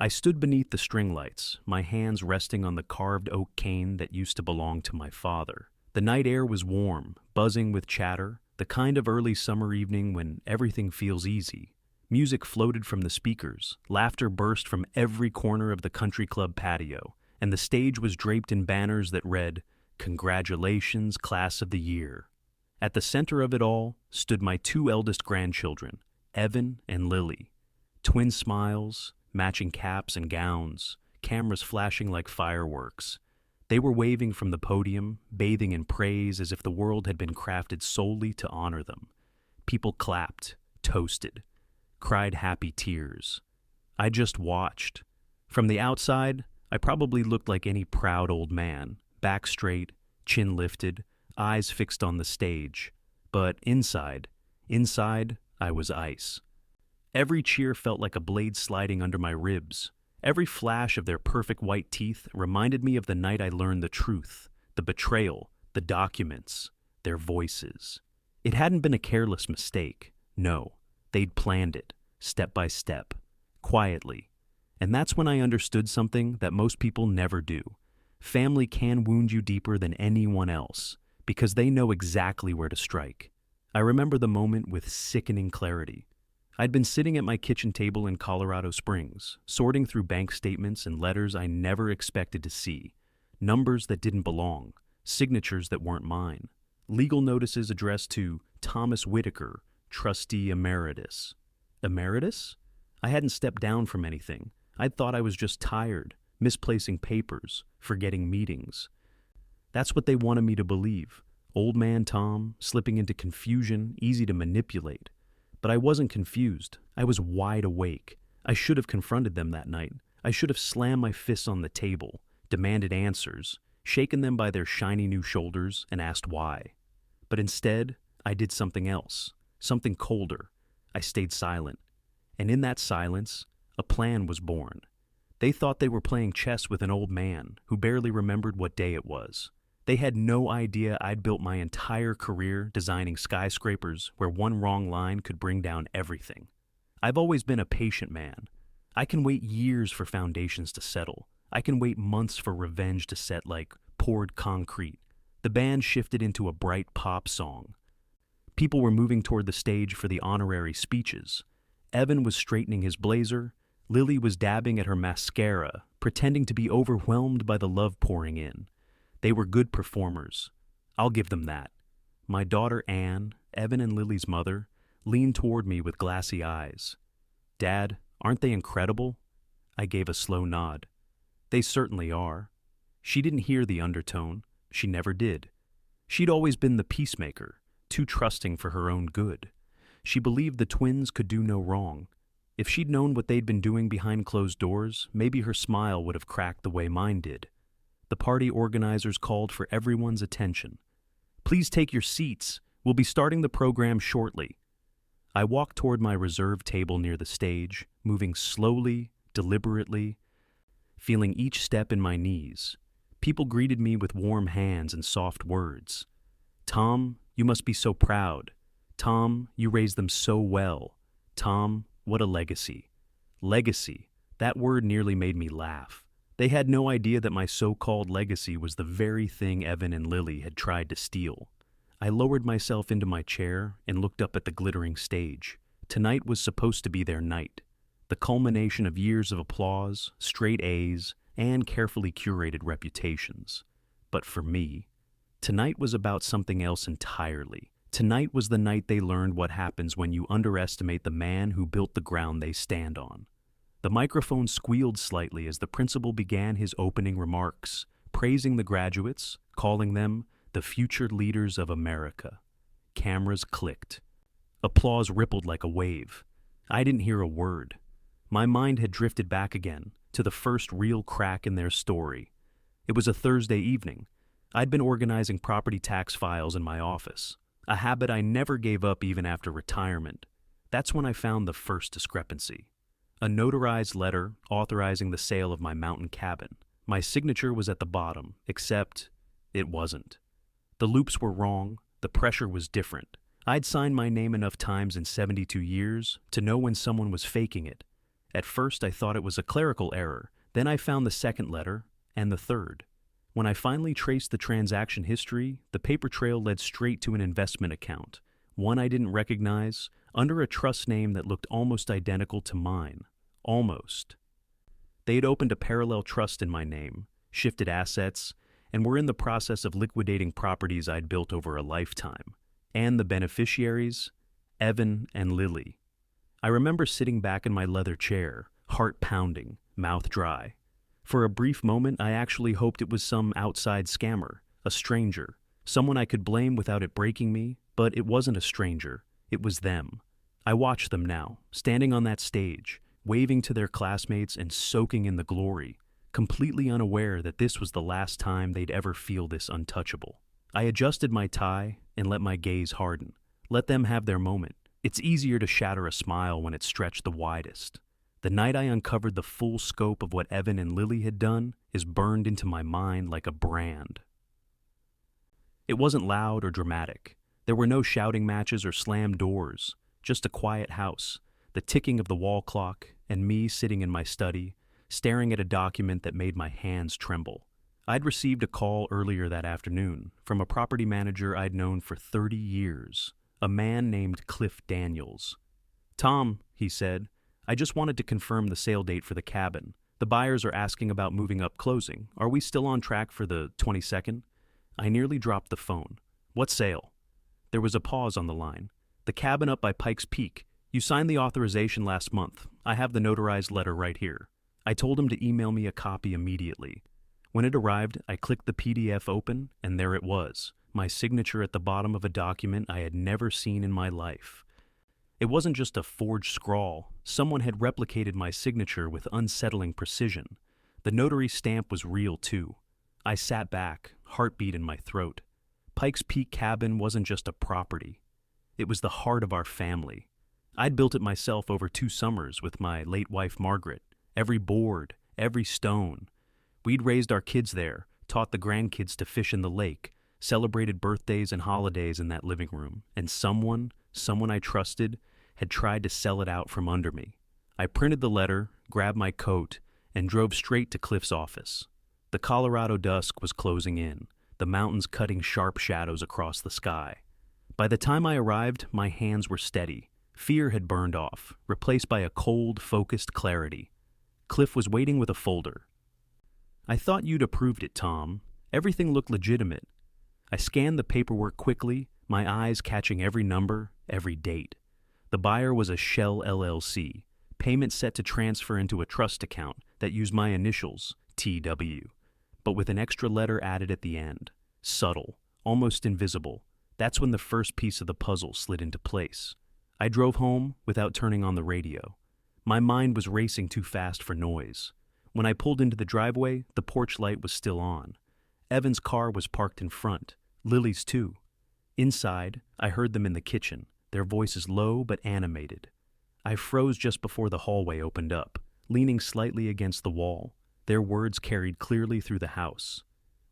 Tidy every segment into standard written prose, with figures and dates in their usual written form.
I stood beneath the string lights, my hands resting on the carved oak cane that used to belong to my father. The night air was warm, buzzing with chatter, the kind of early summer evening when everything feels easy. Music floated from the speakers, laughter burst from every corner of the country club patio, and the stage was draped in banners that read, "Congratulations, Class of the Year." At the center of it all stood my two eldest grandchildren, Evan and Lily. Twin smiles, matching caps and gowns, cameras flashing like fireworks. They were waving from the podium, bathing in praise as if the world had been crafted solely to honor them. People clapped, toasted, cried happy tears. I just watched. From the outside, I probably looked like any proud old man, back straight, chin lifted, eyes fixed on the stage. But inside, I was ice. Every cheer felt like a blade sliding under my ribs. Every flash of their perfect white teeth reminded me of the night I learned the truth, the betrayal, the documents, their voices. It hadn't been a careless mistake. No, they'd planned it, step by step, quietly. And that's when I understood something that most people never do. Family can wound you deeper than anyone else, because they know exactly where to strike. I remember the moment with sickening clarity. I'd been sitting at my kitchen table in Colorado Springs, sorting through bank statements and letters I never expected to see, numbers that didn't belong, signatures that weren't mine, legal notices addressed to Thomas Whitaker, trustee emeritus. Emeritus? I hadn't stepped down from anything. I'd thought I was just tired, misplacing papers, forgetting meetings. That's what they wanted me to believe. Old man Tom, slipping into confusion, easy to manipulate. But I wasn't confused. I was wide awake. I should have confronted them that night. I should have slammed my fists on the table, demanded answers, shaken them by their shiny new shoulders, and asked why. But instead, I did something else, something colder. I stayed silent. And in that silence, a plan was born. They thought they were playing chess with an old man who barely remembered what day it was. They had no idea I'd built my entire career designing skyscrapers where one wrong line could bring down everything. I've always been a patient man. I can wait years for foundations to settle. I can wait months for revenge to set like poured concrete. The band shifted into a bright pop song. People were moving toward the stage for the honorary speeches. Evan was straightening his blazer. Lily was dabbing at her mascara, pretending to be overwhelmed by the love pouring in. They were good performers. I'll give them that. My daughter Anne, Evan and Lily's mother, leaned toward me with glassy eyes. "Dad, aren't they incredible?" I gave a slow nod. "They certainly are." She didn't hear the undertone. She never did. She'd always been the peacemaker, too trusting for her own good. She believed the twins could do no wrong. If she'd known what they'd been doing behind closed doors, maybe her smile would have cracked the way mine did. The party organizers called for everyone's attention. "Please take your seats. We'll be starting the program shortly." I walked toward my reserved table near the stage, moving slowly, deliberately, feeling each step in my knees. People greeted me with warm hands and soft words. "Tom, you must be so proud. Tom, you raised them so well. Tom, what a legacy." Legacy. That word nearly made me laugh. They had no idea that my so-called legacy was the very thing Evan and Lily had tried to steal. I lowered myself into my chair and looked up at the glittering stage. Tonight was supposed to be their night, the culmination of years of applause, straight A's, and carefully curated reputations. But for me, tonight was about something else entirely. Tonight was the night they learned what happens when you underestimate the man who built the ground they stand on. The microphone squealed slightly as the principal began his opening remarks, praising the graduates, calling them the future leaders of America. Cameras clicked. Applause rippled like a wave. I didn't hear a word. My mind had drifted back again to the first real crack in their story. It was a Thursday evening. I'd been organizing property tax files in my office, a habit I never gave up even after retirement. That's when I found the first discrepancy. A notarized letter authorizing the sale of my mountain cabin. My signature was at the bottom, except it wasn't. The loops were wrong, the pressure was different. I'd signed my name enough times in 72 years to know when someone was faking it. At first I thought it was a clerical error, then I found the second letter, and the third. When I finally traced the transaction history, the paper trail led straight to an investment account, one I didn't recognize, under a trust name that looked almost identical to mine. Almost. They had opened a parallel trust in my name, shifted assets, and were in the process of liquidating properties I'd built over a lifetime. And the beneficiaries? Evan and Lily. I remember sitting back in my leather chair, heart pounding, mouth dry. For a brief moment, I actually hoped it was some outside scammer, a stranger, someone I could blame without it breaking me, but it wasn't a stranger. It was them. I watched them now, standing on that stage, waving to their classmates and soaking in the glory, completely unaware that this was the last time they'd ever feel this untouchable. I adjusted my tie and let my gaze harden. Let them have their moment. It's easier to shatter a smile when it's stretched the widest. The night I uncovered the full scope of what Evan and Lily had done is burned into my mind like a brand. It wasn't loud or dramatic. There were no shouting matches or slammed doors, just a quiet house, the ticking of the wall clock, and me sitting in my study, staring at a document that made my hands tremble. I'd received a call earlier that afternoon from a property manager I'd known for 30 years, a man named Cliff Daniels. "Tom," he said, "I just wanted to confirm the sale date for the cabin. The buyers are asking about moving up closing. Are we still on track for the 22nd? I nearly dropped the phone. "What sale?" There was a pause on the line. "The cabin up by Pikes Peak. You signed the authorization last month. I have the notarized letter right here." I told him to email me a copy immediately. When it arrived, I clicked the PDF open, and there it was, my signature at the bottom of a document I had never seen in my life. It wasn't just a forged scrawl. Someone had replicated my signature with unsettling precision. The notary stamp was real, too. I sat back, heartbeat in my throat. Pikes Peak Cabin wasn't just a property. It was the heart of our family. I'd built it myself over 2 summers with my late wife Margaret. Every board, every stone. We'd raised our kids there, taught the grandkids to fish in the lake, celebrated birthdays and holidays in that living room, and someone I trusted, had tried to sell it out from under me. I printed the letter, grabbed my coat, and drove straight to Cliff's office. The Colorado dusk was closing in, the mountains cutting sharp shadows across the sky. By the time I arrived, my hands were steady. Fear had burned off, replaced by a cold, focused clarity. Cliff was waiting with a folder. "I thought you'd approved it, Tom. Everything looked legitimate." I scanned the paperwork quickly, my eyes catching every number, every date. The buyer was a Shell LLC, payment set to transfer into a trust account that used my initials, TW, but with an extra letter added at the end. Subtle, almost invisible. That's when the first piece of the puzzle slid into place. I drove home without turning on the radio. My mind was racing too fast for noise. When I pulled into the driveway, the porch light was still on. Evan's car was parked in front, Lily's too. Inside, I heard them in the kitchen, their voices low but animated. I froze just before the hallway opened up, leaning slightly against the wall. Their words carried clearly through the house.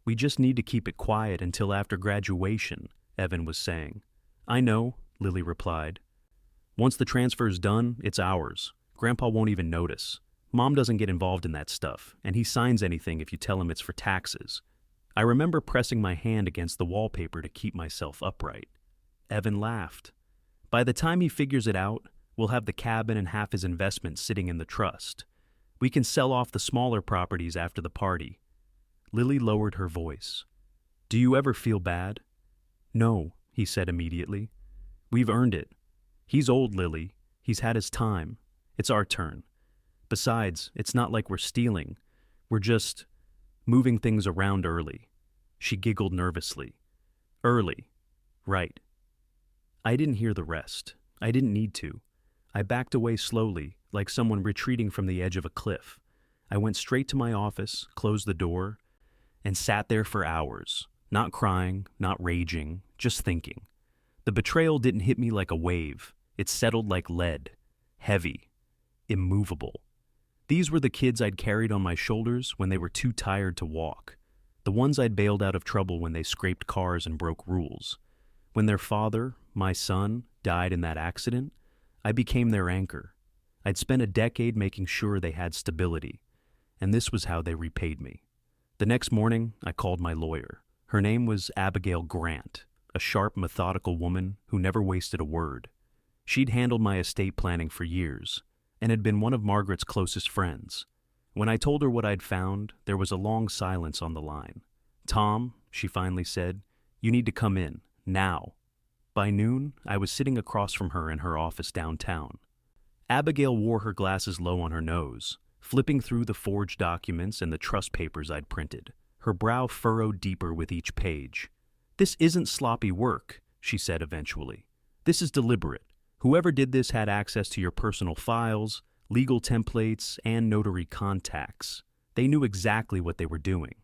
"We just need to keep it quiet until after graduation," Evan was saying. "I know," Lily replied. "Once the transfer's done, it's ours. Grandpa won't even notice. Mom doesn't get involved in that stuff, and he signs anything if you tell him it's for taxes." I remember pressing my hand against the wallpaper to keep myself upright. Evan laughed. "By the time he figures it out, we'll have the cabin and half his investment sitting in the trust. We can sell off the smaller properties after the party." Lily lowered her voice. "Do you ever feel bad?" "No," he said immediately. "We've earned it. He's old, Lily. He's had his time. It's our turn. Besides, it's not like we're stealing. We're just moving things around early." She giggled nervously. "Early. Right." I didn't hear the rest. I didn't need to. I backed away slowly, like someone retreating from the edge of a cliff. I went straight to my office, closed the door, and sat there for hours, not crying, not raging, just thinking. The betrayal didn't hit me like a wave. It settled like lead, heavy, immovable. These were the kids I'd carried on my shoulders when they were too tired to walk, the ones I'd bailed out of trouble when they scraped cars and broke rules. When their father, my son, died in that accident, I became their anchor. I'd spent a decade making sure they had stability, and this was how they repaid me. The next morning, I called my lawyer. Her name was Abigail Grant, a sharp, methodical woman who never wasted a word. She'd handled my estate planning for years, and had been one of Margaret's closest friends. When I told her what I'd found, there was a long silence on the line. "Tom," she finally said, "you need to come in, now." By noon, I was sitting across from her in her office downtown. Abigail wore her glasses low on her nose, flipping through the forged documents and the trust papers I'd printed, her brow furrowed deeper with each page. "This isn't sloppy work," she said eventually. "This is deliberate. Whoever did this had access to your personal files, legal templates, and notary contacts. They knew exactly what they were doing."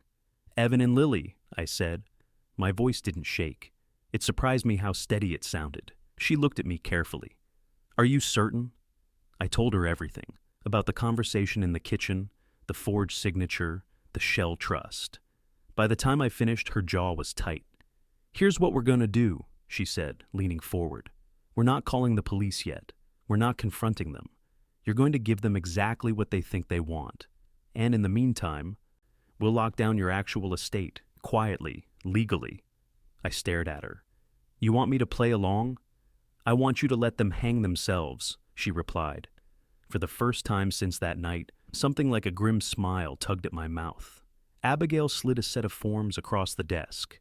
"Evan and Lily," I said. My voice didn't shake. It surprised me how steady it sounded. She looked at me carefully. "Are you certain?" I told her everything, about the conversation in the kitchen, the forged signature, the shell trust. By the time I finished, her jaw was tight. "Here's what we're going to do," she said, leaning forward. "We're not calling the police yet. We're not confronting them. You're going to give them exactly what they think they want. And in the meantime, we'll lock down your actual estate, quietly, legally." I stared at her. "You want me to play along?" "I want you to let them hang themselves," she replied. For the first time since that night, something like a grim smile tugged at my mouth. Abigail slid a set of forms across the desk.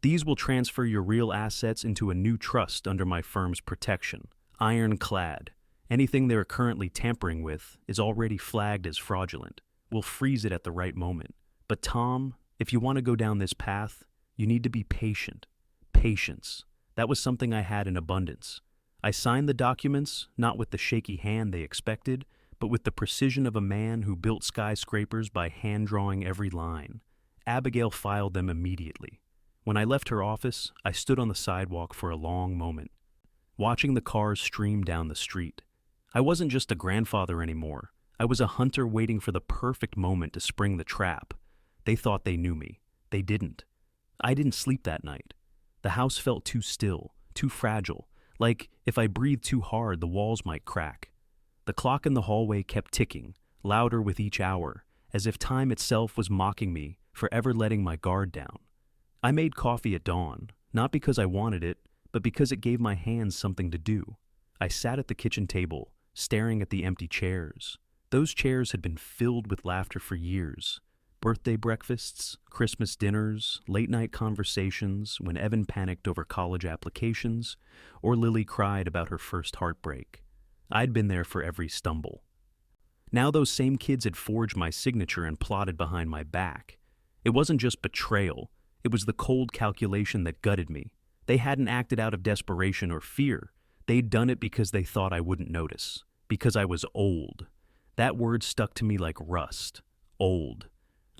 "These will transfer your real assets into a new trust under my firm's protection, ironclad. Anything they're currently tampering with is already flagged as fraudulent. We'll freeze it at the right moment. But Tom, if you want to go down this path, you need to be patient. Patience. That was something I had in abundance. I signed the documents, not with the shaky hand they expected, but with the precision of a man who built skyscrapers by hand-drawing every line. Abigail filed them immediately. When I left her office, I stood on the sidewalk for a long moment, watching the cars stream down the street. I wasn't just a grandfather anymore. I was a hunter waiting for the perfect moment to spring the trap. They thought they knew me. They didn't. I didn't sleep that night. The house felt too still, too fragile, like if I breathed too hard, the walls might crack. The clock in the hallway kept ticking, louder with each hour, as if time itself was mocking me for ever letting my guard down. I made coffee at dawn, not because I wanted it, but because it gave my hands something to do. I sat at the kitchen table, staring at the empty chairs. Those chairs had been filled with laughter for years. Birthday breakfasts, Christmas dinners, late-night conversations when Evan panicked over college applications, or Lily cried about her first heartbreak. I'd been there for every stumble. Now those same kids had forged my signature and plotted behind my back. It wasn't just betrayal. It was the cold calculation that gutted me. They hadn't acted out of desperation or fear. They'd done it because they thought I wouldn't notice. Because I was old. That word stuck to me like rust. Old.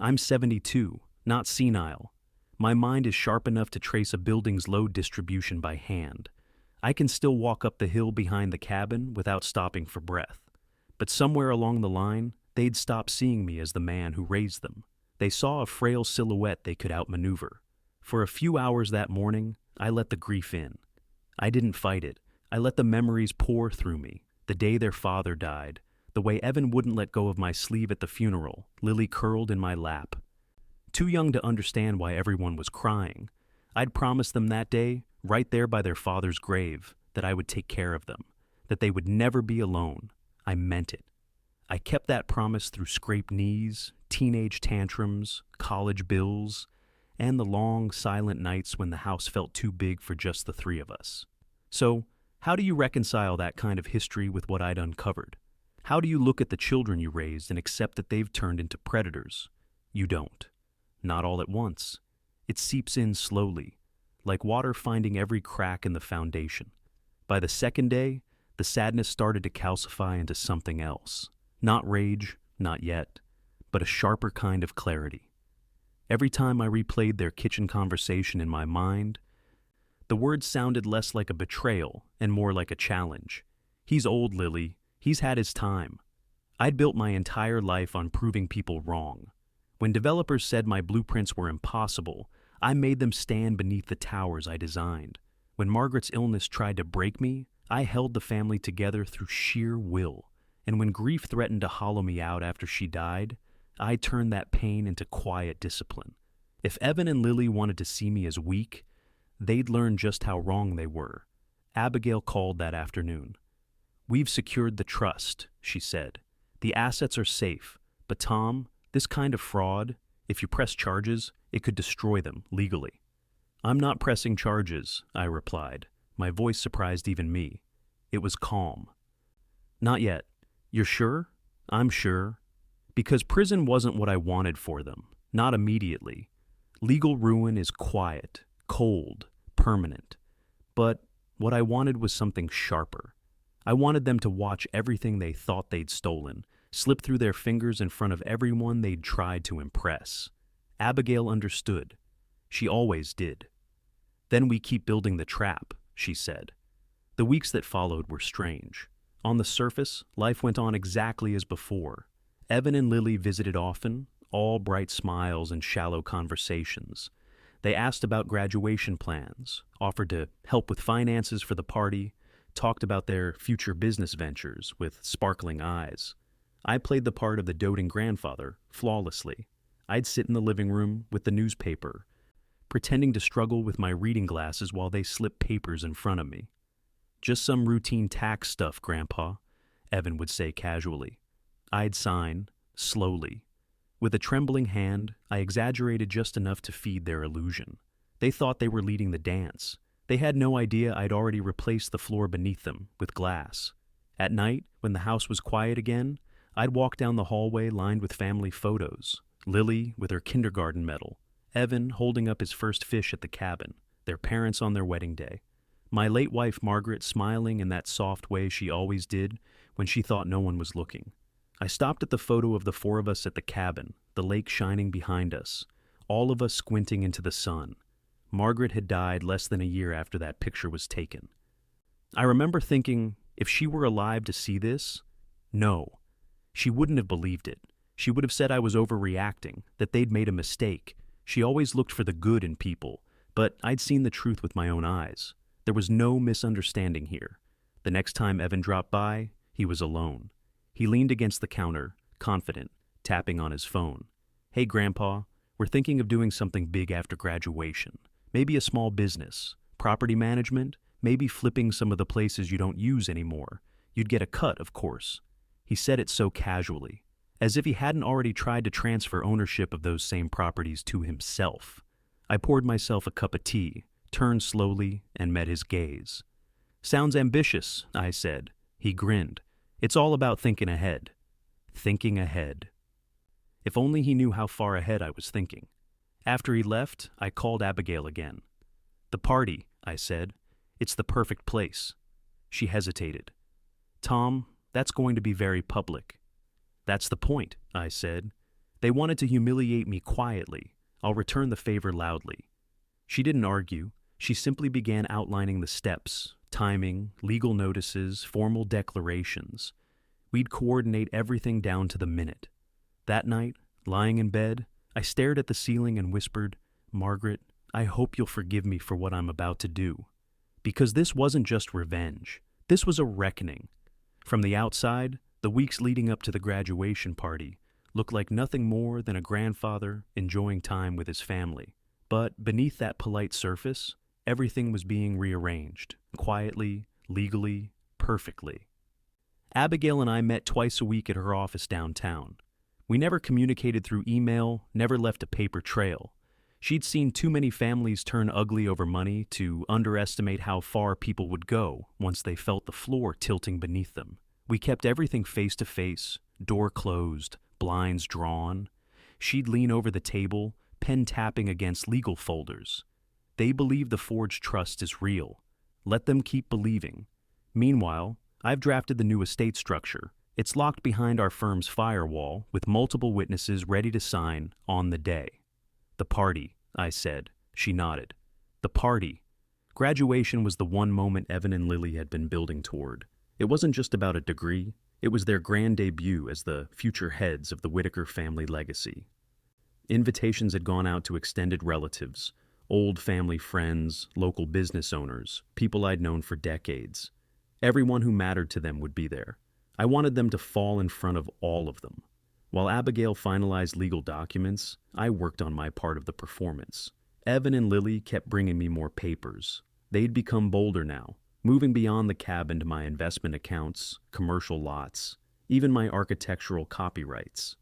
I'm 72, not senile. My mind is sharp enough to trace a building's load distribution by hand. I can still walk up the hill behind the cabin without stopping for breath. But somewhere along the line, they'd stopped seeing me as the man who raised them. They saw a frail silhouette they could outmaneuver. For a few hours that morning, I let the grief in. I didn't fight it. I let the memories pour through me. The day their father died, the way Evan wouldn't let go of my sleeve at the funeral, Lily curled in my lap. Too young to understand why everyone was crying, I'd promised them that day, right there by their father's grave, that I would take care of them, that they would never be alone. I meant it. I kept that promise through scraped knees, teenage tantrums, college bills, and the long, silent nights when the house felt too big for just the three of us. So, how do you reconcile that kind of history with what I'd uncovered? How do you look at the children you raised and accept that they've turned into predators? You don't. Not all at once. It seeps in slowly, like water finding every crack in the foundation. By the second day, the sadness started to calcify into something else. Not rage, not yet, but a sharper kind of clarity. Every time I replayed their kitchen conversation in my mind, the words sounded less like a betrayal and more like a challenge. He's old, Lily. He's had his time. I'd built my entire life on proving people wrong. When developers said my blueprints were impossible, I made them stand beneath the towers I designed. When Margaret's illness tried to break me, I held the family together through sheer will. And when grief threatened to hollow me out after she died, I turned that pain into quiet discipline. If Evan and Lily wanted to see me as weak, they'd learn just how wrong they were. Abigail called that afternoon. "We've secured the trust," she said. "The assets are safe, but Tom, this kind of fraud, if you press charges, it could destroy them legally." "I'm not pressing charges," I replied. My voice surprised even me. It was calm. "Not yet. You're sure?" "I'm sure. Because prison wasn't what I wanted for them. Not immediately. Legal ruin is quiet, cold, permanent. But what I wanted was something sharper. I wanted them to watch everything they thought they'd stolen, slip through their fingers in front of everyone they'd tried to impress." Abigail understood. She always did. "Then we keep building the trap," she said. The weeks that followed were strange. On the surface, life went on exactly as before. Evan and Lily visited often, all bright smiles and shallow conversations. They asked about graduation plans, offered to help with finances for the party, talked about their future business ventures with sparkling eyes. I played the part of the doting grandfather flawlessly. I'd sit in the living room with the newspaper, pretending to struggle with my reading glasses while they slipped papers in front of me. "Just some routine tax stuff, Grandpa," Evan would say casually. I'd sign, slowly. With a trembling hand, I exaggerated just enough to feed their illusion. They thought they were leading the dance. They had no idea I'd already replaced the floor beneath them with glass. At night, when the house was quiet again, I'd walk down the hallway lined with family photos. Lily with her kindergarten medal, Evan holding up his first fish at the cabin, their parents on their wedding day. My late wife Margaret smiling in that soft way she always did when she thought no one was looking. I stopped at the photo of the four of us at the cabin, the lake shining behind us, all of us squinting into the sun. Margaret had died less than a year after that picture was taken. I remember thinking, if she were alive to see this, no, she wouldn't have believed it. She would have said I was overreacting, that they'd made a mistake. She always looked for the good in people, but I'd seen the truth with my own eyes. There was no misunderstanding here. The next time Evan dropped by, he was alone. He leaned against the counter, confident, tapping on his phone. "Hey, Grandpa, we're thinking of doing something big after graduation. Maybe a small business, property management, maybe flipping some of the places you don't use anymore. You'd get a cut, of course." He said it so casually, as if he hadn't already tried to transfer ownership of those same properties to himself. I poured myself a cup of tea, turned slowly, and met his gaze. "Sounds ambitious," I said. He grinned. "It's all about thinking ahead." Thinking ahead. If only he knew how far ahead I was thinking. After he left, I called Abigail again. "The party," I said. "It's the perfect place." She hesitated. "Tom, that's going to be very public." "That's the point," I said. "They wanted to humiliate me quietly. I'll return the favor loudly." She didn't argue. She simply began outlining the steps, timing, legal notices, formal declarations. We'd coordinate everything down to the minute. That night, lying in bed, I stared at the ceiling and whispered, "Margaret, I hope you'll forgive me for what I'm about to do." Because this wasn't just revenge. This was a reckoning. From the outside, the weeks leading up to the graduation party looked like nothing more than a grandfather enjoying time with his family. But beneath that polite surface, everything was being rearranged, quietly, legally, perfectly. Abigail and I met twice a week at her office downtown. We never communicated through email, never left a paper trail. She'd seen too many families turn ugly over money to underestimate how far people would go once they felt the floor tilting beneath them. We kept everything face to face, door closed, blinds drawn. She'd lean over the table, pen tapping against legal folders. They believe the forged trust is real. Let them keep believing. Meanwhile, I've drafted the new estate structure. It's locked behind our firm's firewall with multiple witnesses ready to sign on the day. "The party," I said. She nodded. The party. Graduation was the one moment Evan and Lily had been building toward. It wasn't just about a degree. It was their grand debut as the future heads of the Whitaker family legacy. Invitations had gone out to extended relatives, old family friends, local business owners, people I'd known for decades. Everyone who mattered to them would be there. I wanted them to fall in front of all of them. While Abigail finalized legal documents, I worked on my part of the performance. Evan and Lily kept bringing me more papers. They'd become bolder now, moving beyond the cabin to my investment accounts, commercial lots, even my architectural copyrights.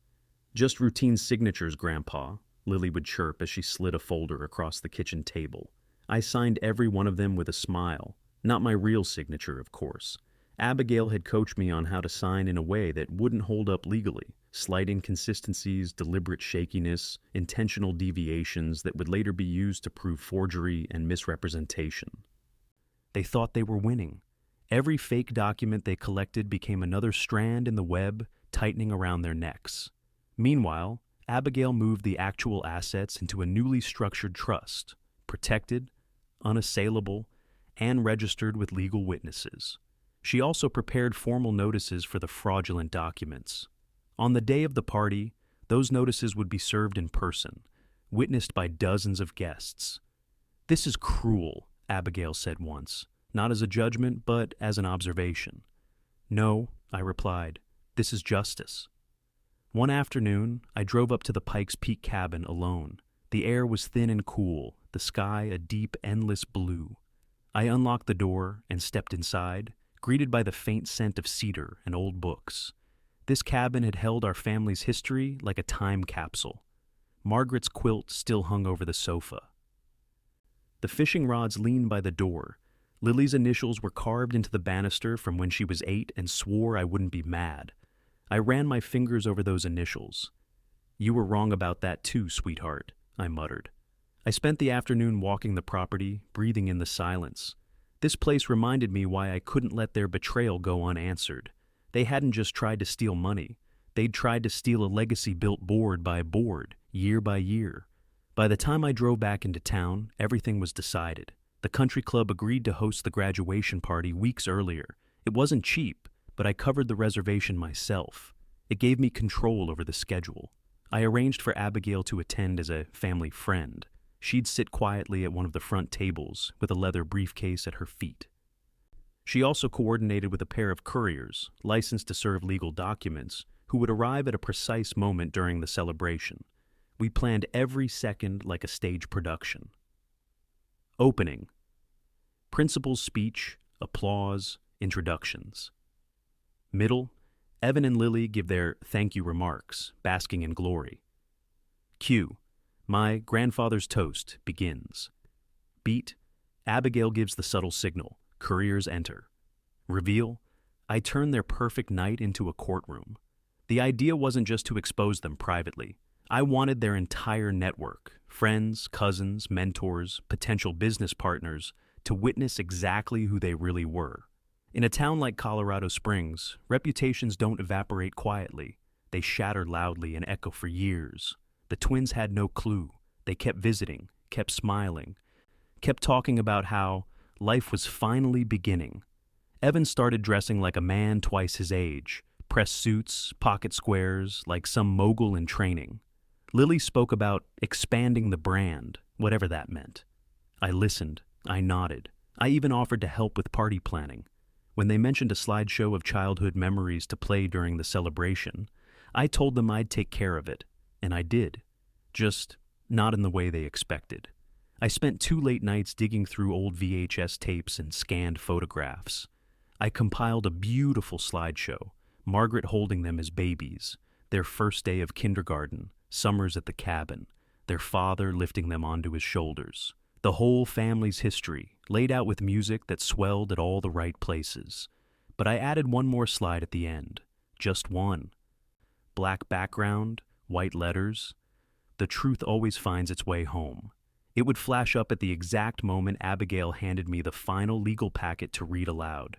"Just routine signatures, Grandpa," Lily would chirp as she slid a folder across the kitchen table. I signed every one of them with a smile. Not my real signature, of course. Abigail had coached me on how to sign in a way that wouldn't hold up legally. Slight inconsistencies, deliberate shakiness, intentional deviations that would later be used to prove forgery and misrepresentation. They thought they were winning. Every fake document they collected became another strand in the web, tightening around their necks. Meanwhile, Abigail moved the actual assets into a newly structured trust, protected, unassailable, and registered with legal witnesses. She also prepared formal notices for the fraudulent documents. On the day of the party, those notices would be served in person, witnessed by dozens of guests. "This is cruel," Abigail said once, not as a judgment, but as an observation. "No," I replied, "this is justice." One afternoon, I drove up to the Pikes Peak cabin alone. The air was thin and cool, the sky a deep, endless blue. I unlocked the door and stepped inside, greeted by the faint scent of cedar and old books. This cabin had held our family's history like a time capsule. Margaret's quilt still hung over the sofa. The fishing rods leaned by the door. Lily's initials were carved into the banister from when she was 8 and swore I wouldn't be mad. I ran my fingers over those initials. "You were wrong about that too, sweetheart," I muttered. I spent the afternoon walking the property, breathing in the silence. This place reminded me why I couldn't let their betrayal go unanswered. They hadn't just tried to steal money. They'd tried to steal a legacy built board by board, year by year. By the time I drove back into town, everything was decided. The country club agreed to host the graduation party weeks earlier. It wasn't cheap, but I covered the reservation myself. It gave me control over the schedule. I arranged for Abigail to attend as a family friend. She'd sit quietly at one of the front tables with a leather briefcase at her feet. She also coordinated with a pair of couriers, licensed to serve legal documents, who would arrive at a precise moment during the celebration. We planned every second like a stage production. Opening. Principal's speech, applause, introductions. Middle. Evan and Lily give their thank you remarks, basking in glory. Cue. My grandfather's toast begins. Beat. Abigail gives the subtle signal. Couriers enter. Reveal. I turn their perfect night into a courtroom. The idea wasn't just to expose them privately. I wanted their entire network, friends, cousins, mentors, potential business partners, to witness exactly who they really were. In a town like Colorado Springs, reputations don't evaporate quietly. They shatter loudly and echo for years. The twins had no clue. They kept visiting, kept smiling, kept talking about how life was finally beginning. Evan started dressing like a man twice his age, pressed suits, pocket squares, like some mogul in training. Lily spoke about expanding the brand, whatever that meant. I listened, I nodded. I even offered to help with party planning. When they mentioned a slideshow of childhood memories to play during the celebration, I told them I'd take care of it, and I did. Just not in the way they expected. I spent 2 late nights digging through old VHS tapes and scanned photographs. I compiled a beautiful slideshow, Margaret holding them as babies, their first day of kindergarten, summers at the cabin, their father lifting them onto his shoulders. The whole family's history, laid out with music that swelled at all the right places. But I added one more slide at the end, just one. Black background, white letters. The truth always finds its way home. It would flash up at the exact moment Abigail handed me the final legal packet to read aloud.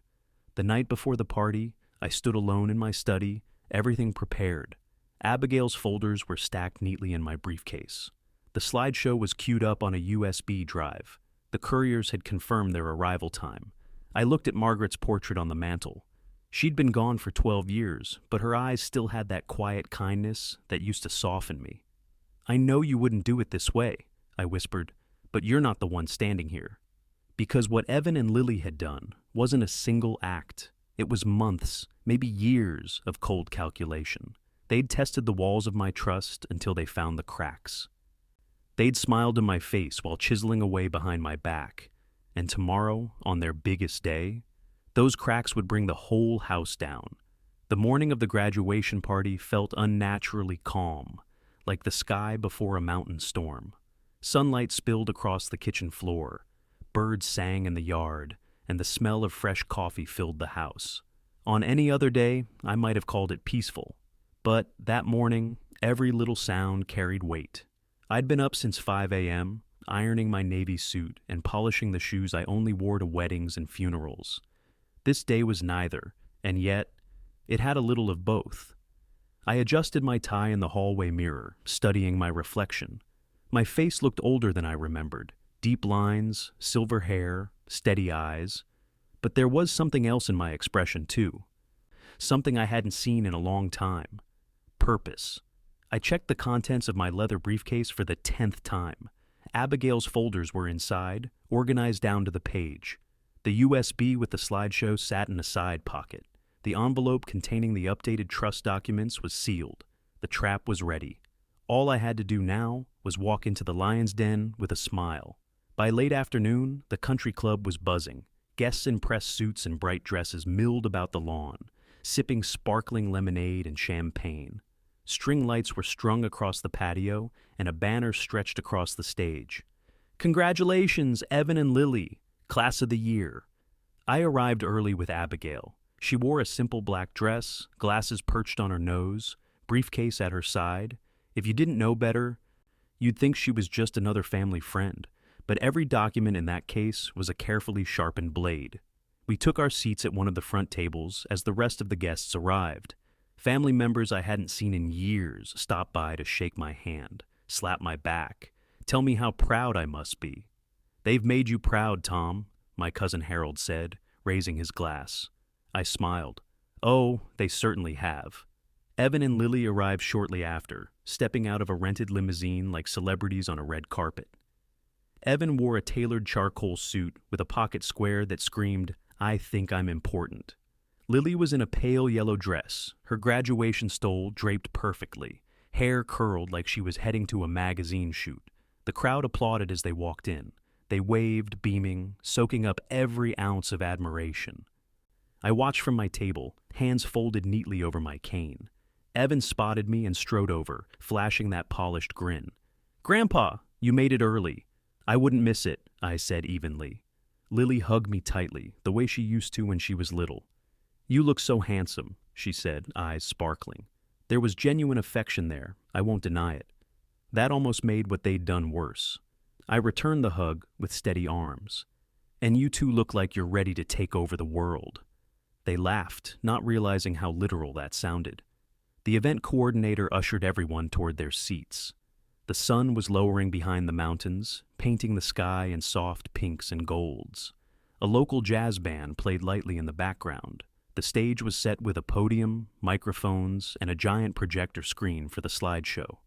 The night before the party, I stood alone in my study, everything prepared. Abigail's folders were stacked neatly in my briefcase. The slideshow was queued up on a USB drive. The couriers had confirmed their arrival time. I looked at Margaret's portrait on the mantel. She'd been gone for 12 years, but her eyes still had that quiet kindness that used to soften me. "I know you wouldn't do it this way," I whispered, "but you're not the one standing here." Because what Evan and Lily had done wasn't a single act. It was months, maybe years, of cold calculation. They'd tested the walls of my trust until they found the cracks. They'd smiled in my face while chiseling away behind my back. And tomorrow, on their biggest day, those cracks would bring the whole house down. The morning of the graduation party felt unnaturally calm, like the sky before a mountain storm. Sunlight spilled across the kitchen floor. Birds sang in the yard, and the smell of fresh coffee filled the house. On any other day, I might have called it peaceful. But that morning, every little sound carried weight. I'd been up since 5 a.m., ironing my navy suit and polishing the shoes I only wore to weddings and funerals. This day was neither, and yet, it had a little of both. I adjusted my tie in the hallway mirror, studying my reflection. My face looked older than I remembered. Deep lines, silver hair, steady eyes. But there was something else in my expression, too. Something I hadn't seen in a long time. Purpose. I checked the contents of my leather briefcase for the 10th time. Abigail's folders were inside, organized down to the page. The USB with the slideshow sat in a side pocket. The envelope containing the updated trust documents was sealed. The trap was ready. All I had to do now was walk into the lion's den with a smile. By late afternoon, the country club was buzzing. Guests in pressed suits and bright dresses milled about the lawn, sipping sparkling lemonade and champagne. String lights were strung across the patio, and a banner stretched across the stage. "Congratulations, Evan and Lily, class of the year." I arrived early with Abigail. She wore a simple black dress, glasses perched on her nose, briefcase at her side. If you didn't know better, you'd think she was just another family friend. But every document in that case was a carefully sharpened blade. We took our seats at one of the front tables as the rest of the guests arrived. Family members I hadn't seen in years stopped by to shake my hand, slap my back, tell me how proud I must be. "They've made you proud, Tom," my cousin Harold said, raising his glass. I smiled. "Oh, they certainly have." Evan and Lily arrived shortly after, stepping out of a rented limousine like celebrities on a red carpet. Evan wore a tailored charcoal suit with a pocket square that screamed, "I think I'm important." Lily was in a pale yellow dress, her graduation stole draped perfectly, hair curled like she was heading to a magazine shoot. The crowd applauded as they walked in. They waved, beaming, soaking up every ounce of admiration. I watched from my table, hands folded neatly over my cane. Evan spotted me and strode over, flashing that polished grin. "Grandpa, you made it early." "I wouldn't miss it," I said evenly. Lily hugged me tightly, the way she used to when she was little. "You look so handsome," she said, eyes sparkling. There was genuine affection there, I won't deny it. That almost made what they'd done worse. I returned the hug with steady arms. "And you two look like you're ready to take over the world." They laughed, not realizing how literal that sounded. The event coordinator ushered everyone toward their seats. The sun was lowering behind the mountains, painting the sky in soft pinks and golds. A local jazz band played lightly in the background. The stage was set with a podium, microphones, and a giant projector screen for the slideshow.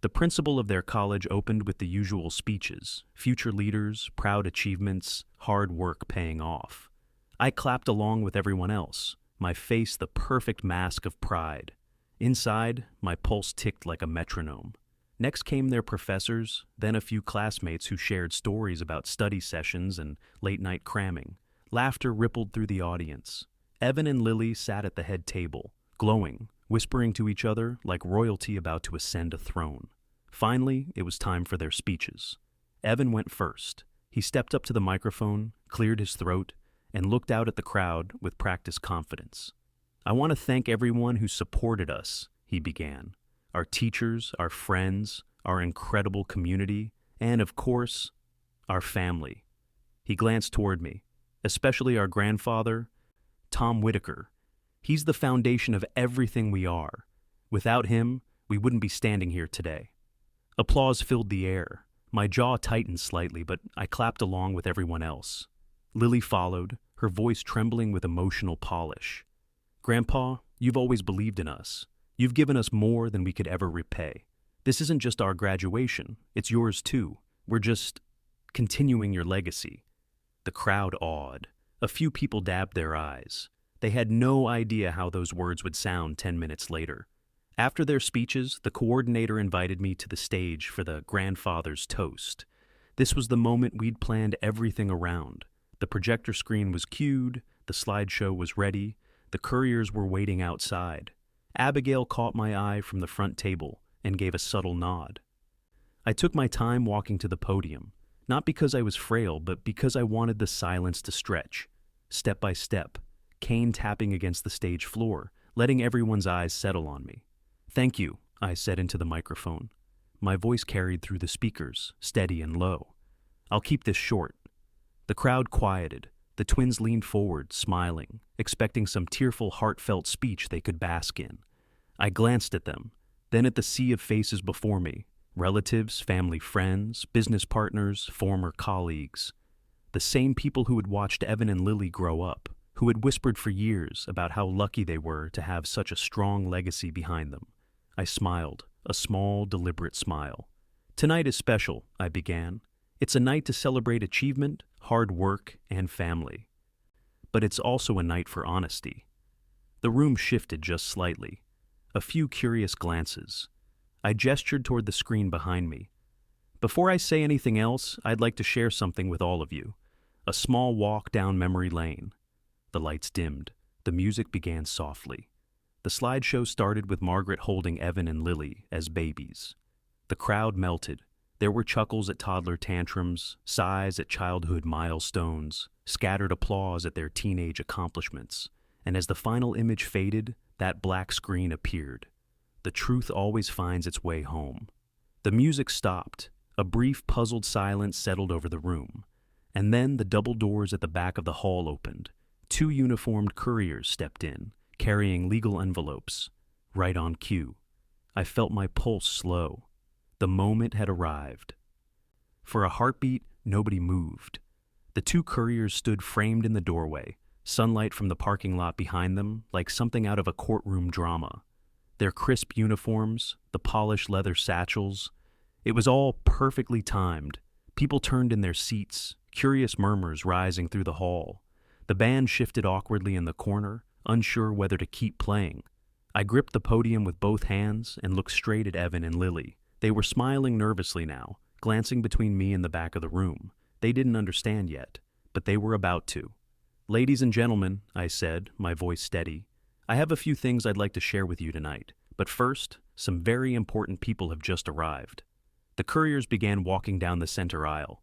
The principal of their college opened with the usual speeches: future leaders, proud achievements, hard work paying off. I clapped along with everyone else, my face the perfect mask of pride. Inside, my pulse ticked like a metronome. Next came their professors, then a few classmates who shared stories about study sessions and late-night cramming. Laughter rippled through the audience. Evan and Lily sat at the head table, glowing, whispering to each other like royalty about to ascend a throne. Finally, it was time for their speeches. Evan went first. He stepped up to the microphone, cleared his throat, and looked out at the crowd with practiced confidence. "I want to thank everyone who supported us," he began. "Our teachers, our friends, our incredible community, and, of course, our family." He glanced toward me. "Especially our grandfather, Tom Whitaker. He's the foundation of everything we are. Without him, we wouldn't be standing here today." Applause filled the air. My jaw tightened slightly, but I clapped along with everyone else. Lily followed, her voice trembling with emotional polish. "Grandpa, you've always believed in us. You've given us more than we could ever repay. This isn't just our graduation, it's yours too. We're just continuing your legacy." The crowd awed. A few people dabbed their eyes. They had no idea how those words would sound 10 minutes later. After their speeches, the coordinator invited me to the stage for the grandfather's toast. This was the moment we'd planned everything around. The projector screen was cued, the slideshow was ready, the couriers were waiting outside. Abigail caught my eye from the front table and gave a subtle nod. I took my time walking to the podium, not because I was frail, but because I wanted the silence to stretch. Step by step, cane tapping against the stage floor, letting everyone's eyes settle on me. "Thank you," I said into the microphone. My voice carried through the speakers, steady and low. "I'll keep this short." The crowd quieted. The twins leaned forward, smiling, expecting some tearful, heartfelt speech they could bask in. I glanced at them, then at the sea of faces before me. Relatives, family friends, business partners, former colleagues. The same people who had watched Evan and Lily grow up, who had whispered for years about how lucky they were to have such a strong legacy behind them. I smiled, a small, deliberate smile. "Tonight is special," I began. "It's a night to celebrate achievement, hard work, and family. But it's also a night for honesty." The room shifted just slightly. A few curious glances. I gestured toward the screen behind me. "Before I say anything else, I'd like to share something with all of you. A small walk down memory lane." The lights dimmed. The music began softly. The slideshow started with Margaret holding Evan and Lily as babies. The crowd melted. There were chuckles at toddler tantrums, sighs at childhood milestones, scattered applause at their teenage accomplishments. And as the final image faded, that black screen appeared. The truth always finds its way home. The music stopped. A brief, puzzled silence settled over the room. And then the double doors at the back of the hall opened. 2 uniformed couriers stepped in, carrying legal envelopes. Right on cue. I felt my pulse slow. The moment had arrived. For a heartbeat, nobody moved. The 2 couriers stood framed in the doorway, sunlight from the parking lot behind them like something out of a courtroom drama. Their crisp uniforms, the polished leather satchels, it was all perfectly timed. People turned in their seats, curious murmurs rising through the hall. The band shifted awkwardly in the corner, unsure whether to keep playing. I gripped the podium with both hands and looked straight at Evan and Lily. They were smiling nervously now, glancing between me and the back of the room. They didn't understand yet, but they were about to. "Ladies and gentlemen," I said, my voice steady, "I have a few things I'd like to share with you tonight. But first, some very important people have just arrived." The couriers began walking down the center aisle,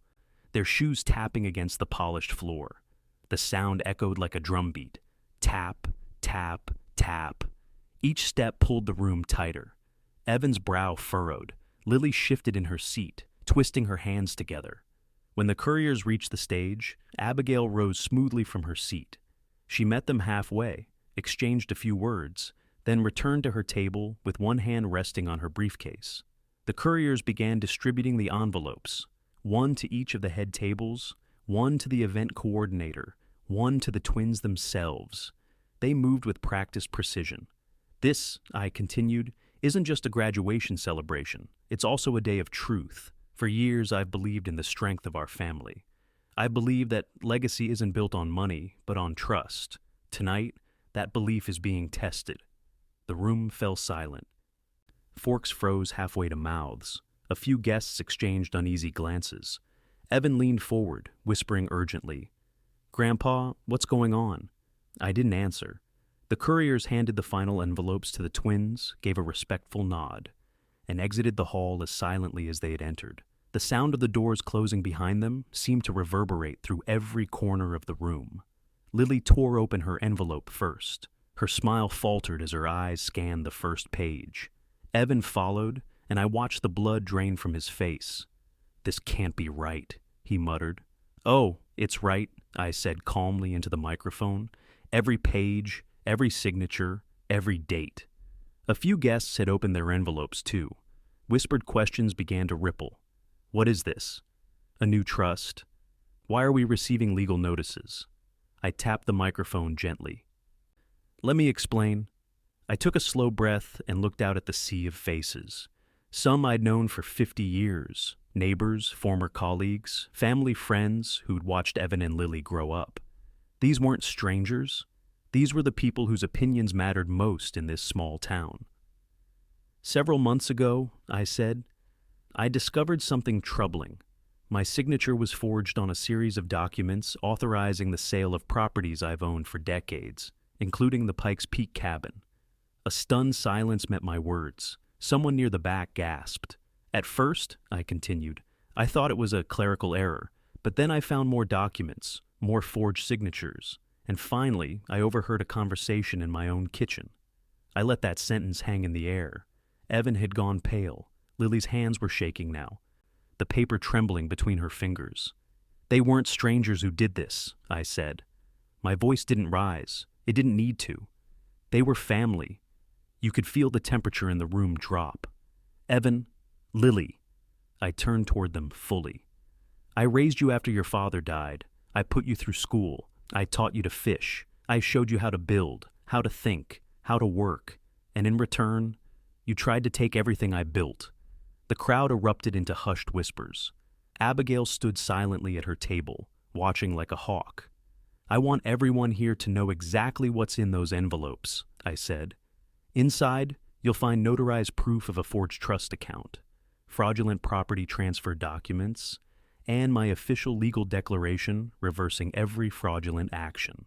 their shoes tapping against the polished floor. The sound echoed like a drumbeat. Tap, tap, tap. Each step pulled the room tighter. Evan's brow furrowed. Lily shifted in her seat, twisting her hands together. When the couriers reached the stage, Abigail rose smoothly from her seat. She met them halfway, exchanged a few words, then returned to her table with one hand resting on her briefcase. The couriers began distributing the envelopes, one to each of the head tables, one to the event coordinator, one to the twins themselves. They moved with practiced precision. "This," I continued, "isn't just a graduation celebration. It's also a day of truth. For years, I've believed in the strength of our family. I believe that legacy isn't built on money, but on trust. Tonight, that belief is being tested." The room fell silent. Forks froze halfway to mouths. A few guests exchanged uneasy glances. Evan leaned forward, whispering urgently, "Grandpa, what's going on?" I didn't answer. The couriers handed the final envelopes to the twins, gave a respectful nod, and exited the hall as silently as they had entered. The sound of the doors closing behind them seemed to reverberate through every corner of the room. Lily tore open her envelope first. Her smile faltered as her eyes scanned the first page. Evan followed, and I watched the blood drain from his face. "This can't be right," he muttered. "Oh, it's right," I said calmly into the microphone. "Every page, every signature, every date." A few guests had opened their envelopes too. Whispered questions began to ripple. "What is this? A new trust? Why are we receiving legal notices?" I tapped the microphone gently. "Let me explain." I took a slow breath and looked out at the sea of faces. Some I'd known for 50 years, neighbors, former colleagues, family friends who'd watched Evan and Lily grow up. These weren't strangers. These were the people whose opinions mattered most in this small town. "Several months ago," I said, "I discovered something troubling. My signature was forged on a series of documents authorizing the sale of properties I've owned for decades, including the Pikes Peak cabin." A stunned silence met my words. Someone near the back gasped. "At first," I continued, "I thought it was a clerical error, but then I found more documents, more forged signatures, and finally I overheard a conversation in my own kitchen." I let that sentence hang in the air. Evan had gone pale. Lily's hands were shaking now, the paper trembling between her fingers. "They weren't strangers who did this," I said. My voice didn't rise. It didn't need to. "They were family." You could feel the temperature in the room drop. "Evan, Lily." I turned toward them fully. "I raised you after your father died. I put you through school. I taught you to fish. I showed you how to build, how to think, how to work. And in return, you tried to take everything I built." The crowd erupted into hushed whispers. Abigail stood silently at her table, watching like a hawk. "I want everyone here to know exactly what's in those envelopes," I said. "Inside, you'll find notarized proof of a forged trust account, fraudulent property transfer documents, and my official legal declaration reversing every fraudulent action.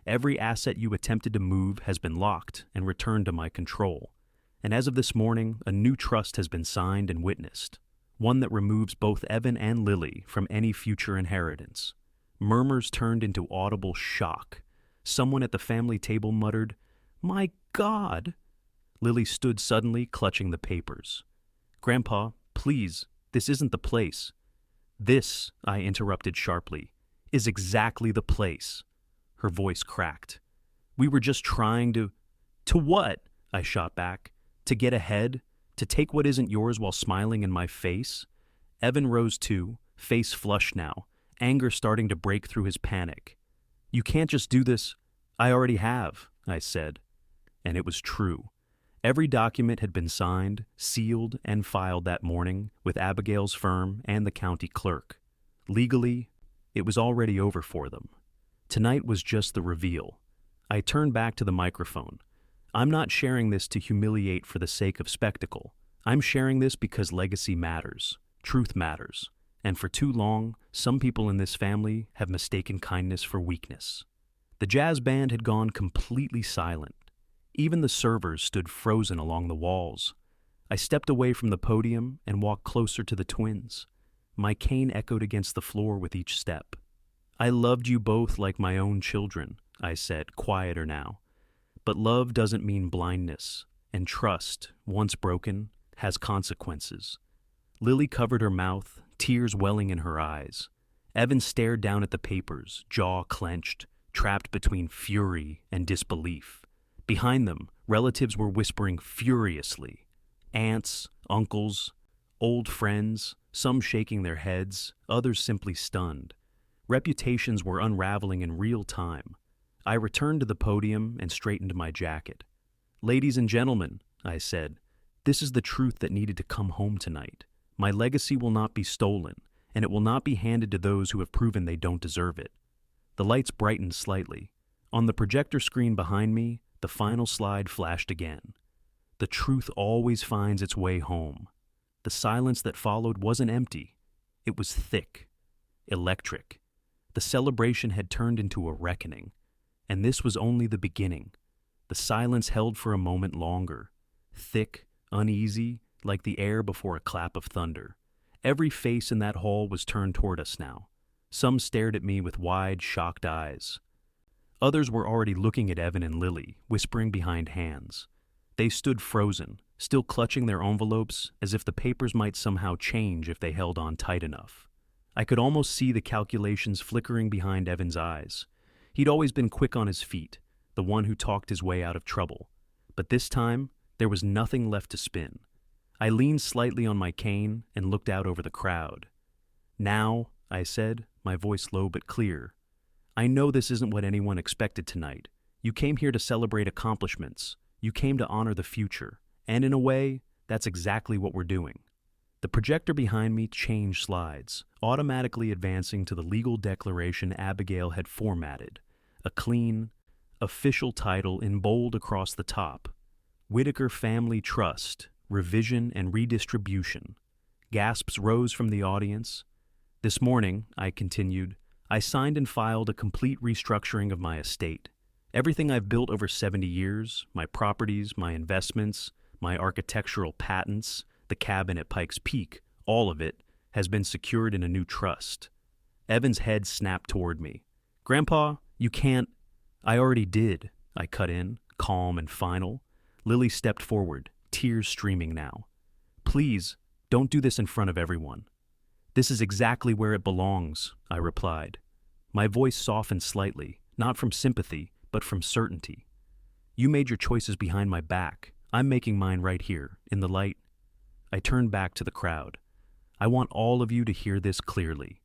Every asset you attempted to move has been locked and returned to my control. And as of this morning, a new trust has been signed and witnessed, one that removes both Evan and Lily from any future inheritance." Murmurs turned into audible shock. Someone at the family table muttered, "My God!" Lily stood suddenly, clutching the papers. "Grandpa, please, this isn't the place." "This," I interrupted sharply, "is exactly the place." Her voice cracked. "We were just trying to—" "To what?" I shot back. "To get ahead? To take what isn't yours while smiling in my face?" Evan rose too, face flushed now, anger starting to break through his panic. "You can't just do this." "I already have," I said. And it was true. Every document had been signed, sealed, and filed that morning with Abigail's firm and the county clerk. Legally, it was already over for them. Tonight was just the reveal. I turned back to the microphone. "I'm not sharing this to humiliate for the sake of spectacle. I'm sharing this because legacy matters. Truth matters. And for too long, some people in this family have mistaken kindness for weakness." The jazz band had gone completely silent. Even the servers stood frozen along the walls. I stepped away from the podium and walked closer to the twins. My cane echoed against the floor with each step. "I loved you both like my own children," I said, quieter now. "But love doesn't mean blindness, and trust, once broken, has consequences." Lily covered her mouth, tears welling in her eyes. Evan stared down at the papers, jaw clenched, trapped between fury and disbelief. Behind them, relatives were whispering furiously. Aunts, uncles, old friends, some shaking their heads, others simply stunned. Reputations were unraveling in real time. I returned to the podium and straightened my jacket. "Ladies and gentlemen," I said, "this is the truth that needed to come home tonight. My legacy will not be stolen, and it will not be handed to those who have proven they don't deserve it." The lights brightened slightly. On the projector screen behind me, the final slide flashed again. The truth always finds its way home. The silence that followed wasn't empty. It was thick, electric. The celebration had turned into a reckoning. And this was only the beginning. The silence held for a moment longer, thick, uneasy, like the air before a clap of thunder. Every face in that hall was turned toward us now. Some stared at me with wide, shocked eyes. Others were already looking at Evan and Lily, whispering behind hands. They stood frozen, still clutching their envelopes as if the papers might somehow change if they held on tight enough. I could almost see the calculations flickering behind Evan's eyes. He'd always been quick on his feet, the one who talked his way out of trouble. But this time, there was nothing left to spin. I leaned slightly on my cane and looked out over the crowd. "Now," I said, my voice low but clear, "I know this isn't what anyone expected tonight. You came here to celebrate accomplishments. You came to honor the future. And in a way, that's exactly what we're doing." The projector behind me changed slides, automatically advancing to the legal declaration Abigail had formatted. A clean, official title in bold across the top. Whitaker Family Trust, Revision and Redistribution. Gasps rose from the audience. This morning, I continued, I signed and filed a complete restructuring of my estate. Everything I've built over 70 years, my properties, my investments, my architectural patents, the cabin at Pikes Peak, all of it, has been secured in a new trust. Evan's head snapped toward me. Grandpa, you can't. I already did, I cut in, calm and final. Lily stepped forward, tears streaming now. Please, don't do this in front of everyone. This is exactly where it belongs, I replied. My voice softened slightly, not from sympathy, but from certainty. You made your choices behind my back. I'm making mine right here, in the light. I turned back to the crowd. I want all of you to hear this clearly.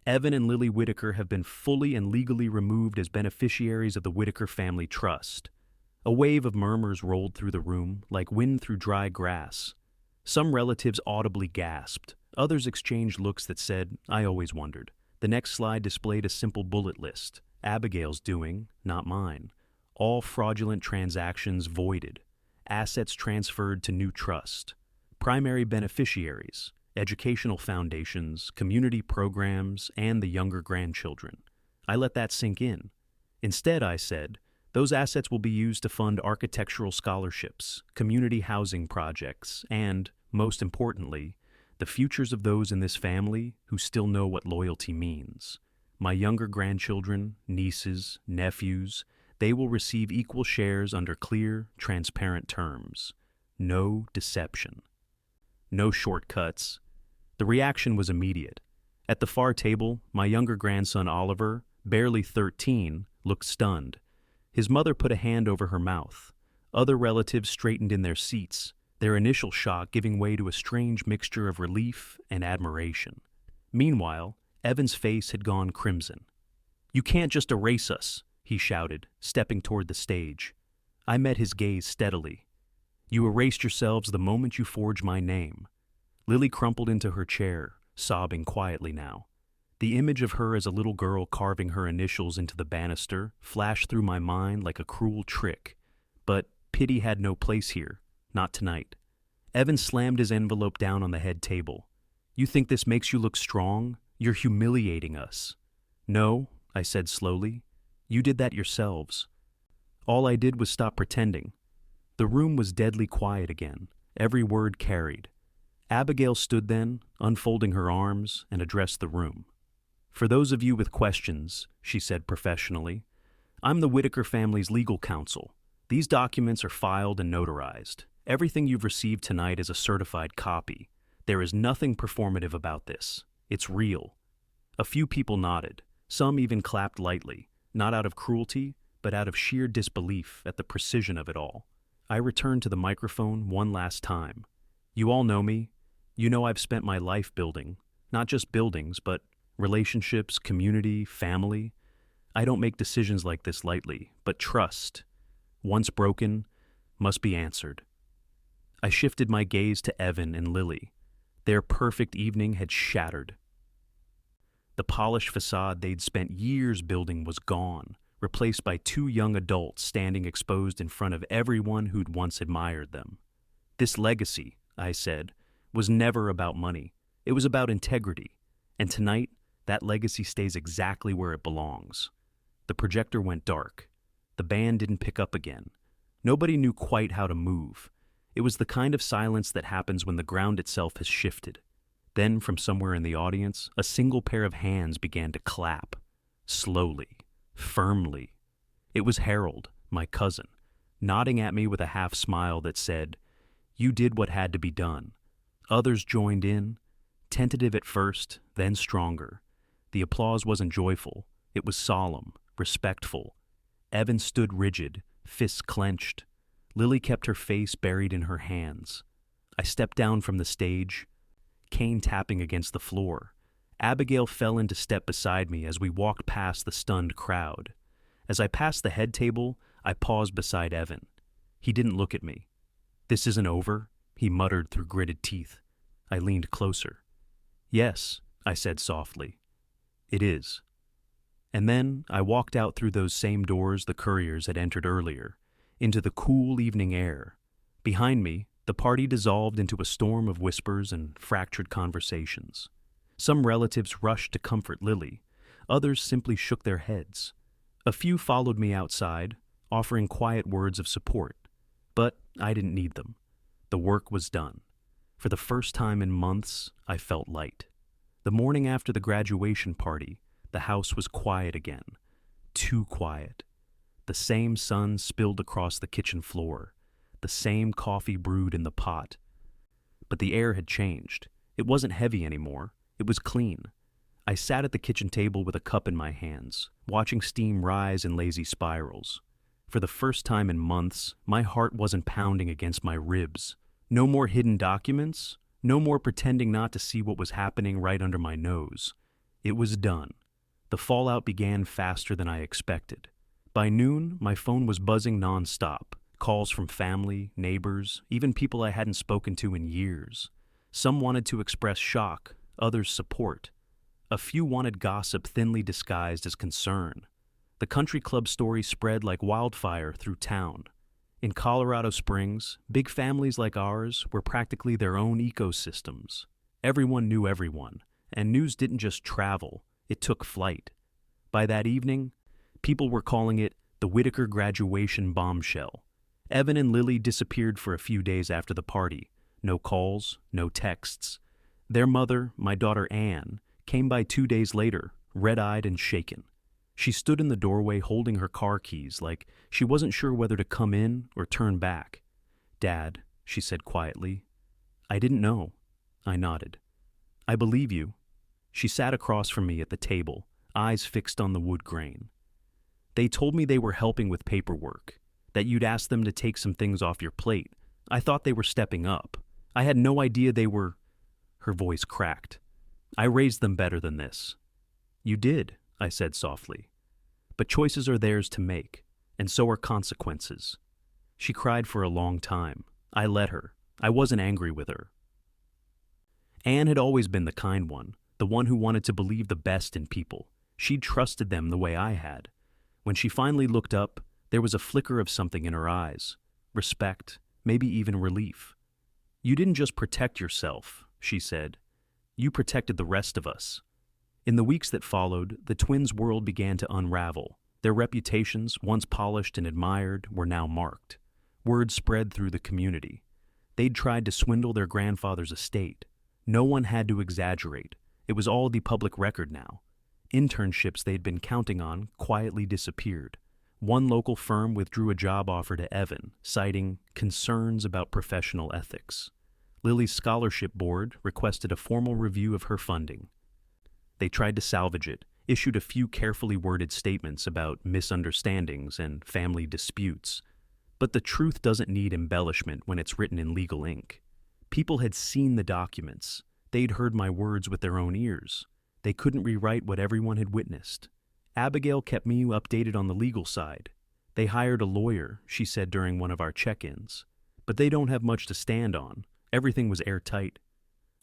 Evan and Lily Whitaker have been fully and legally removed as beneficiaries of the Whitaker Family Trust. A wave of murmurs rolled through the room, like wind through dry grass. Some relatives audibly gasped. Others exchanged looks that said, I always wondered. The next slide displayed a simple bullet list. Abigail's doing, not mine. All fraudulent transactions voided. Assets transferred to new trust. Primary beneficiaries, educational foundations, community programs, and the younger grandchildren. I let that sink in. Instead, I said, those assets will be used to fund architectural scholarships, community housing projects, and, most importantly, the futures of those in this family who still know what loyalty means. My younger grandchildren, nieces, nephews, they will receive equal shares under clear, transparent terms. No deception. No shortcuts. The reaction was immediate. At the far table, my younger grandson Oliver, barely 13, looked stunned. His mother put a hand over her mouth. Other relatives straightened in their seats, their initial shock giving way to a strange mixture of relief and admiration. Meanwhile, Evan's face had gone crimson. You can't just erase us, he shouted, stepping toward the stage. I met his gaze steadily. You erased yourselves the moment you forged my name. Lily crumpled into her chair, sobbing quietly now. The image of her as a little girl carving her initials into the banister flashed through my mind like a cruel trick. But pity had no place here, not tonight. Evan slammed his envelope down on the head table. You think this makes you look strong? You're humiliating us. No, I said slowly. You did that yourselves. All I did was stop pretending. The room was deadly quiet again. Every word carried. Abigail stood then, unfolding her arms, and addressed the room. For those of you with questions, she said professionally, I'm the Whitaker family's legal counsel. These documents are filed and notarized. Everything you've received tonight is a certified copy. There is nothing performative about this. It's real. A few people nodded. Some even clapped lightly, not out of cruelty, but out of sheer disbelief at the precision of it all. I returned to the microphone one last time. You all know me. You know I've spent my life building, not just buildings, but relationships, community, family. I don't make decisions like this lightly, but trust, once broken, must be answered. I shifted my gaze to Evan and Lily. Their perfect evening had shattered. The polished facade they'd spent years building was gone, replaced by two young adults standing exposed in front of everyone who'd once admired them. This legacy, I said, was never about money. It was about integrity. And tonight, that legacy stays exactly where it belongs. The projector went dark. The band didn't pick up again. Nobody knew quite how to move. It was the kind of silence that happens when the ground itself has shifted. Then, from somewhere in the audience, a single pair of hands began to clap. Slowly, firmly. It was Harold, my cousin, nodding at me with a half smile that said, You did what had to be done. Others joined in, tentative at first, then stronger. The applause wasn't joyful. It was solemn, respectful. Evan stood rigid, fists clenched. Lily kept her face buried in her hands. I stepped down from the stage, cane tapping against the floor. Abigail fell into step beside me as we walked past the stunned crowd. As I passed the head table, I paused beside Evan. He didn't look at me. This isn't over, he muttered through gritted teeth. I leaned closer. Yes, I said softly. It is. And then I walked out through those same doors the couriers had entered earlier, into the cool evening air. Behind me, the party dissolved into a storm of whispers and fractured conversations. Some relatives rushed to comfort Lily, others simply shook their heads. A few followed me outside, offering quiet words of support, but I didn't need them. The work was done. For the first time in months, I felt light. The morning after the graduation party, the house was quiet again. Too quiet. The same sun spilled across the kitchen floor. The same coffee brewed in the pot. But the air had changed. It wasn't heavy anymore. It was clean. I sat at the kitchen table with a cup in my hands, watching steam rise in lazy spirals. For the first time in months, my heart wasn't pounding against my ribs. No more hidden documents. No more pretending not to see what was happening right under my nose. It was done. The fallout began faster than I expected. By noon, my phone was buzzing nonstop. Calls from family, neighbors, even people I hadn't spoken to in years. Some wanted to express shock, others support. A few wanted gossip thinly disguised as concern. The country club story spread like wildfire through town. In Colorado Springs, big families like ours were practically their own ecosystems. Everyone knew everyone, and news didn't just travel, it took flight. By that evening, people were calling it the Whitaker graduation bombshell. Evan and Lily disappeared for a few days after the party. No calls, no texts. Their mother, my daughter Anne, came by 2 days later, red-eyed and shaken. She stood in the doorway holding her car keys like she wasn't sure whether to come in or turn back. "Dad," she said quietly. "I didn't know." I nodded. "I believe you." She sat across from me at the table, eyes fixed on the wood grain. "They told me they were helping with paperwork, that you'd asked them to take some things off your plate. I thought they were stepping up. I had no idea they were—" Her voice cracked. "I raised them better than this." "You did," I said softly. "But choices are theirs to make, and so are consequences." She cried for a long time. I let her. I wasn't angry with her. Anne had always been the kind one, the one who wanted to believe the best in people. She'd trusted them the way I had. When she finally looked up, there was a flicker of something in her eyes. Respect, maybe even relief. "You didn't just protect yourself," she said. "You protected the rest of us." In the weeks that followed, the twins' world began to unravel. Their reputations, once polished and admired, were now marked. Word spread through the community. They'd tried to swindle their grandfather's estate. No one had to exaggerate. It was all the public record now. Internships they'd been counting on quietly disappeared. One local firm withdrew a job offer to Evan, citing concerns about professional ethics. Lily's scholarship board requested a formal review of her funding. They tried to salvage it, issued a few carefully worded statements about misunderstandings and family disputes. But the truth doesn't need embellishment when it's written in legal ink. People had seen the documents. They'd heard my words with their own ears. They couldn't rewrite what everyone had witnessed. Abigail kept me updated on the legal side. They hired a lawyer, she said during one of our check-ins. But they don't have much to stand on. Everything was airtight.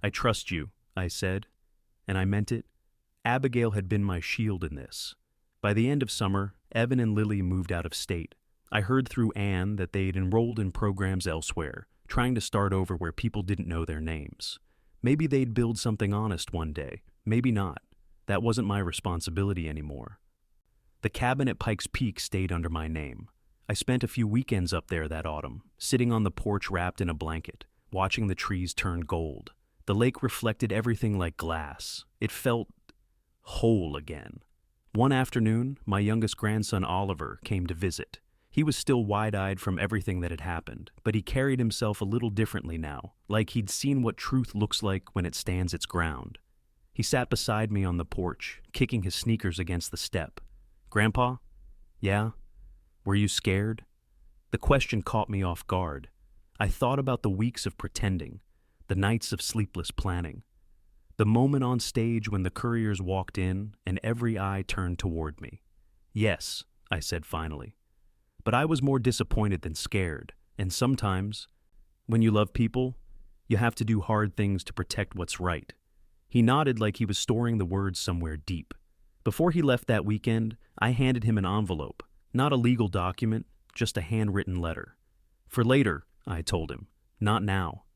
"I trust you," I said. And I meant it. Abigail had been my shield in this. By the end of summer, Evan and Lily moved out of state. I heard through Anne that they'd enrolled in programs elsewhere, trying to start over where people didn't know their names. Maybe they'd build something honest one day. Maybe not. That wasn't my responsibility anymore. The cabin at Pikes Peak stayed under my name. I spent a few weekends up there that autumn, sitting on the porch wrapped in a blanket, watching the trees turn gold. The lake reflected everything like glass. It felt whole again. One afternoon, my youngest grandson Oliver came to visit. He was still wide-eyed from everything that had happened, but he carried himself a little differently now, like he'd seen what truth looks like when it stands its ground. He sat beside me on the porch, kicking his sneakers against the step. "Grandpa?" "Yeah?" "Were you scared?" The question caught me off guard. I thought about the weeks of pretending, the nights of sleepless planning. The moment on stage when the couriers walked in and every eye turned toward me. "Yes," I said finally. But I was more disappointed than scared, and sometimes, when you love people, you have to do hard things to protect what's right. He nodded like he was storing the words somewhere deep. Before he left that weekend, I handed him an envelope, not a legal document, just a handwritten letter. For later, I told him, not now.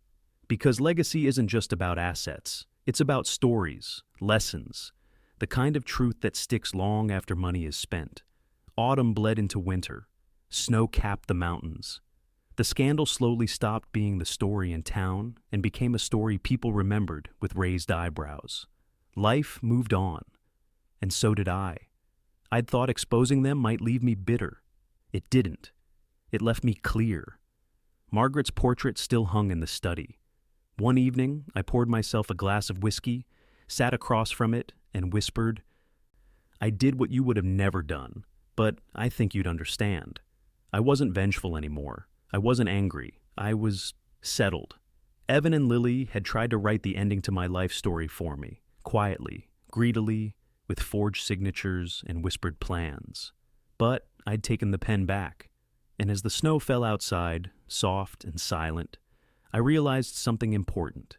Because legacy isn't just about assets, it's about stories, lessons, the kind of truth that sticks long after money is spent. Autumn bled into winter. Snow capped the mountains. The scandal slowly stopped being the story in town and became a story people remembered with raised eyebrows. Life moved on, and so did I. I'd thought exposing them might leave me bitter. It didn't. It left me clear. Margaret's portrait still hung in the study. One evening, I poured myself a glass of whiskey, sat across from it, and whispered, "I did what you would have never done, but I think you'd understand." I wasn't vengeful anymore. I wasn't angry. I was settled. Evan and Lily had tried to write the ending to my life story for me, quietly, greedily, with forged signatures and whispered plans. But I'd taken the pen back, and as the snow fell outside, soft and silent, I realized something important.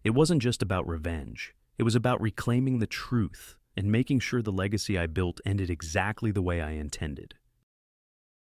It wasn't just about revenge. It was about reclaiming the truth and making sure the legacy I built ended exactly the way I intended.